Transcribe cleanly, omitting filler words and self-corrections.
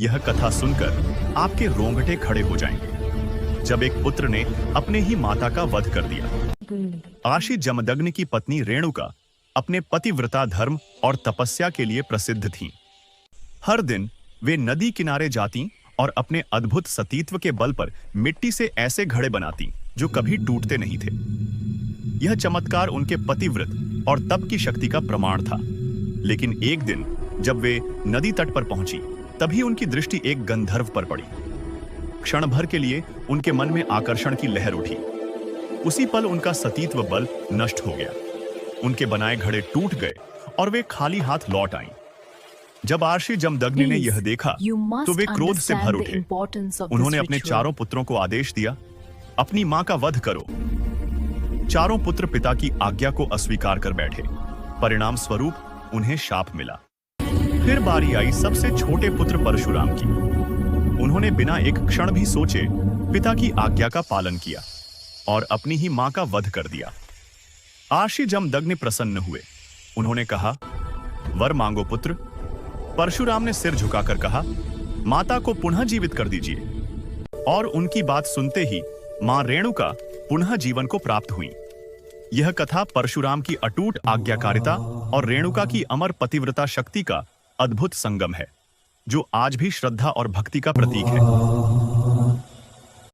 यह कथा सुनकर आपके रोंगटे खड़े हो जाएंगे। जब एक पुत्र ने अपने ही माता का वध कर दिया। आशी जमदग्नि की पत्नी रेणुका अपने पतिव्रता धर्म और तपस्या के लिए प्रसिद्ध थीं। हर दिन वे नदी किनारे जाती और अपने अद्भुत सतीत्व के बल पर मिट्टी से ऐसे घड़े बनाती जो कभी टूटते नहीं थे। यह चमत्कार उनके पतिव्रत और तप की शक्ति का प्रमाण था। लेकिन एक दिन जब वे नदी तट पर पहुंची, तभी उनकी दृष्टि एक गंधर्व पर पड़ी। क्षण भर के लिए उनके मन में आकर्षण की लहर उठी। उसी पल उनका सतीत्व बल नष्ट हो गया। उनके बनाए घड़े टूट गए और वे खाली हाथ लौट आईं। जब आर्षि जमदग्नि ने यह देखा तो वे क्रोध से भर उठे। उन्होंने अपने चारों पुत्रों को आदेश दिया, अपनी मां का वध करो। चारों पुत्र पिता की आज्ञा को अस्वीकार कर बैठे। परिणाम स्वरूप उन्हें शाप मिला। फिर बारी आई सबसे छोटे पुत्र परशुराम की। उन्होंने बिना एक क्षण भी सोचे पिता की आज्ञा का पालन किया और अपनी ही मां का वध कर दिया। आर्षि जमदग्नि प्रसन्न हुए। उन्होंने कहा, वर मांगो पुत्र। परशुराम ने सिर झुकाकर कहा, माता को पुनः जीवित कर दीजिए। और उनकी बात सुनते ही मां रेणुका पुनः जीवन को प्राप्त हुई। यह कथा परशुराम की अटूट आज्ञाकारिता और रेणुका की अमर पतिव्रता शक्ति का अद्भुत संगम है, जो आज भी श्रद्धा और भक्ति का प्रतीक है।